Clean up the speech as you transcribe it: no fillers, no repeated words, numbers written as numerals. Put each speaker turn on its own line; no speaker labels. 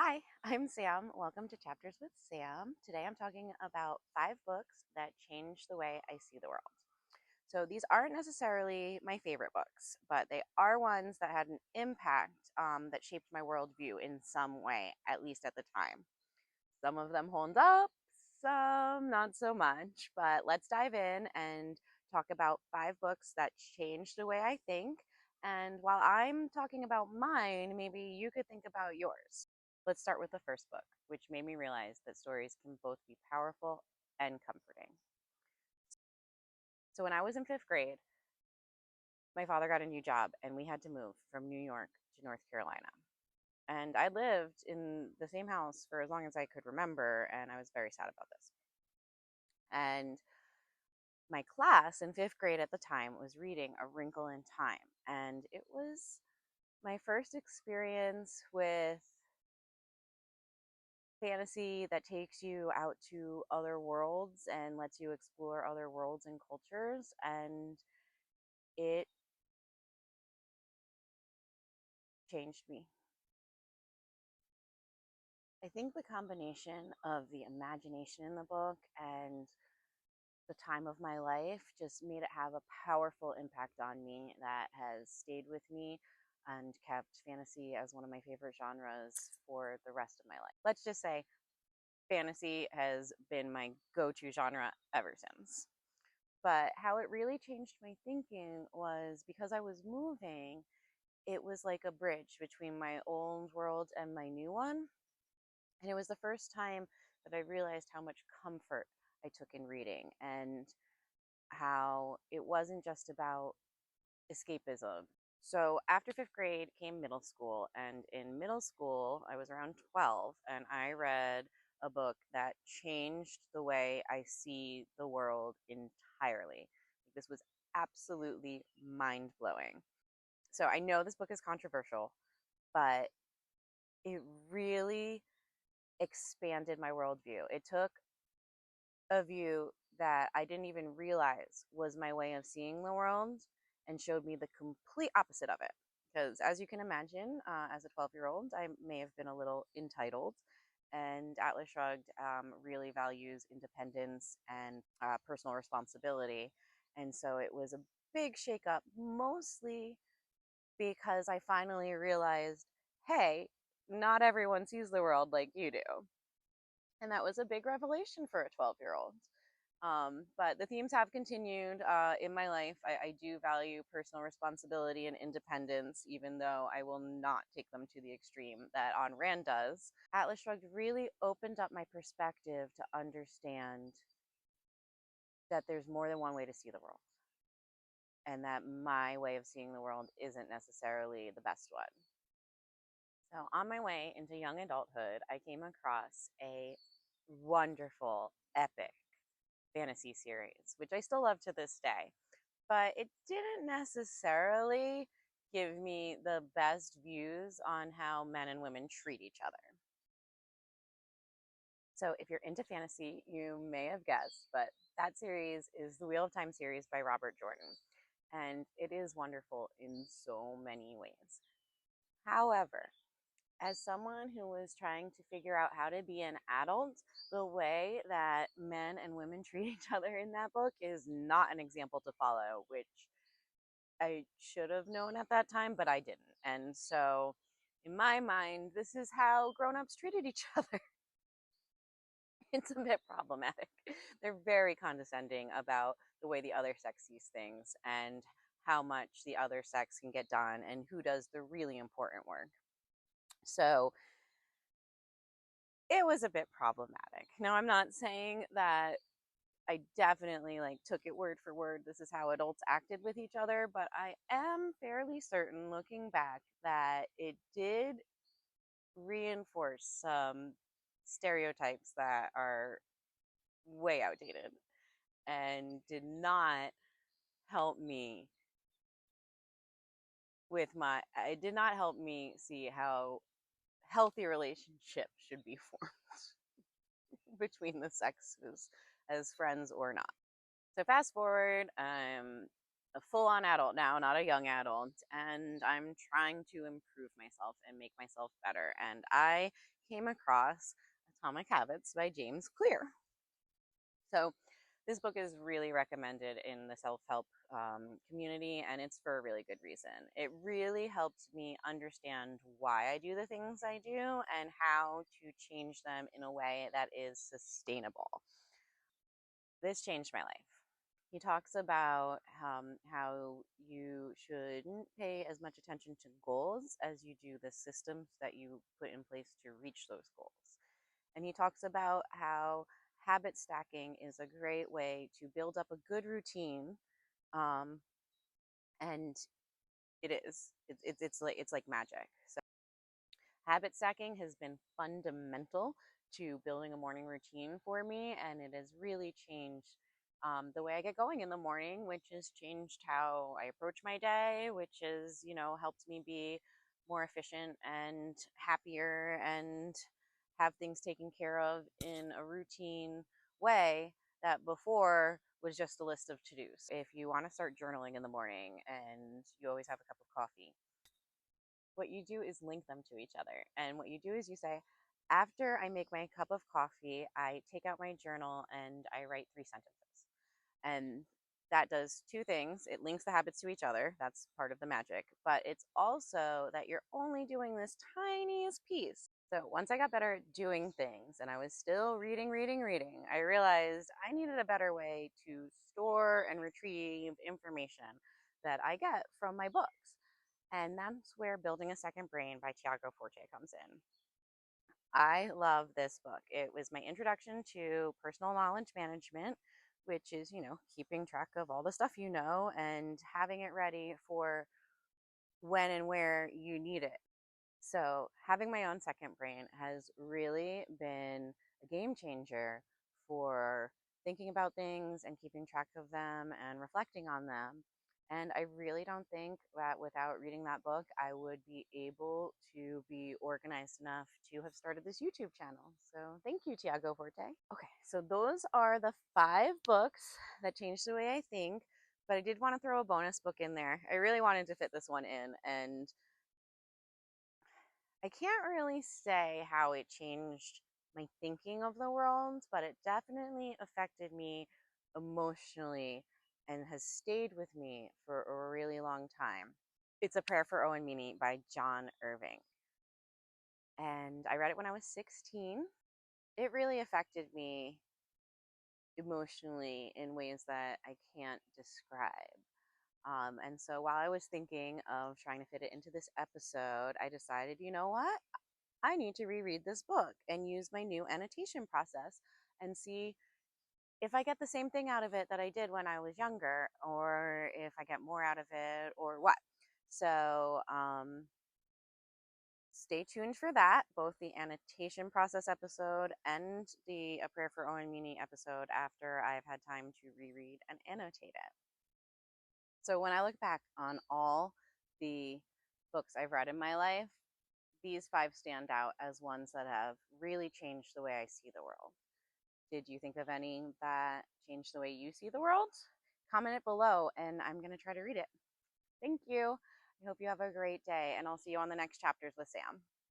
Hi, I'm Sam. Welcome to Chapters with Sam. Today I'm talking about 5 books that changed the way I see the world. So these aren't necessarily my favorite books, but they are ones that had an impact that shaped my worldview in some way, at least at the time. Some of them hold up, some not so much, but let's dive in and talk about 5 books that changed the way I think. And while I'm talking about mine, maybe you could think about yours. Let's start with the first book, which made me realize that stories can both be powerful and comforting. So, when I was in 5th grade, my father got a new job and we had to move from New York to North Carolina. And I lived in the same house for as long as I could remember, and I was very sad about this. And my class in 5th grade at the time was reading A Wrinkle in Time. And it was my first experience with fantasy that takes you out to other worlds and lets you explore other worlds and cultures. And it changed me. I think the combination of the imagination in the book and the time of my life just made it have a powerful impact on me that has stayed with me and kept fantasy as one of my favorite genres for the rest of my life. Let's just say fantasy has been my go to genre ever since. But how it really changed my thinking was because I was moving, it was like a bridge between my old world and my new one. And it was the first time that I realized how much comfort I took in reading and how it wasn't just about escapism. So after 5th grade came middle school, and in middle school, I was around 12, and I read a book that changed the way I see the world entirely. This was absolutely mind blowing. So I know this book is controversial, but it really expanded my worldview. It took a view that I didn't even realize was my way of seeing the world and showed me the complete opposite of it. Because as you can imagine, as a 12-year-old, I may have been a little entitled. And Atlas Shrugged really values independence and personal responsibility. And so it was a big shakeup, mostly because I finally realized, hey, not everyone sees the world like you do. And that was a big revelation for a 12-year-old. But the themes have continued in my life. I do value personal responsibility and independence, even though I will not take them to the extreme that Ayn Rand does. Atlas Shrugged really opened up my perspective to understand that there's more than one way to see the world, and that my way of seeing the world isn't necessarily the best one. So, on my way into young adulthood, I came across a wonderful, epic fantasy series, which I still love to this day. But it didn't necessarily give me the best views on how men and women treat each other. So, if you're into fantasy, you may have guessed, but that series is the Wheel of Time series by Robert Jordan. And it is wonderful in so many ways. However, as someone who was trying to figure out how to be an adult, the way that men and women treat each other in that book is not an example to follow, which I should have known at that time, but I didn't. And so, in my mind, this is how grown-ups treated each other. It's a bit problematic. They're very condescending about the way the other sex sees things and how much the other sex can get done and who does the really important work. So, it was a bit problematic. Now, I'm not saying that I definitely like took it word for word. This is how adults acted with each other, but I am fairly certain looking back that it did reinforce some stereotypes that are way outdated and did not help me it did not help me see how healthy relationships should be formed between the sexes as friends or not. So fast forward, I'm a full-on adult now, not a young adult, and I'm trying to improve myself and make myself better. And I came across Atomic Habits by James Clear. So this book is really recommended in the self-help community, and it's for a really good reason. It really helps me understand why I do the things I do and how to change them in a way that is sustainable. This changed my life. He talks about how you shouldn't pay as much attention to goals as you do the systems that you put in place to reach those goals. And he talks about how habit stacking is a great way to build up a good routine. Um, and it is. It's like magic. So habit stacking has been fundamental to building a morning routine for me, and it has really changed the way I get going in the morning, which has changed how I approach my day, which has, helped me be more efficient and happier and have things taken care of in a routine way that before was just a list of to-dos. If you want to start journaling in the morning and you always have a cup of coffee, what you do is link them to each other. And what you do is you say, after I make my cup of coffee, I take out my journal and I write 3 sentences. And that does two things. It links the habits to each other. That's part of the magic. But it's also that you're only doing this tiniest piece. So once I got better at doing things and I was still reading, I realized I needed a better way to store and retrieve information that I get from my books. And that's where Building a Second Brain by Tiago Forte comes in. I love this book. It was my introduction to personal knowledge management, which is, keeping track of all the stuff you know and having it ready for when and where you need it. So, having my own second brain has really been a game changer for thinking about things and keeping track of them and reflecting on them. And I really don't think that without reading that book, I would be able to be organized enough to have started this YouTube channel. So, thank you, Tiago Forte. Okay, so those are the 5 books that changed the way I think. But I did want to throw a bonus book in there. I really wanted to fit this one in. And I can't really say how it changed my thinking of the world, but it definitely affected me emotionally and has stayed with me for a really long time. It's A Prayer for Owen Meany by John Irving. And I read it when I was 16. It really affected me emotionally in ways that I can't describe. And so while I was thinking of trying to fit it into this episode, I decided, you know what? I need to reread this book and use my new annotation process and see if I get the same thing out of it that I did when I was younger, or if I get more out of it, or what. So stay tuned for that, both the annotation process episode and the A Prayer for Owen Meany episode after I've had time to reread and annotate it. So when I look back on all the books I've read in my life, these 5 stand out as ones that have really changed the way I see the world. Did you think of any that changed the way you see the world? Comment it below and I'm going to try to read it. Thank you. I hope you have a great day, and I'll see you on the next chapters with Sam.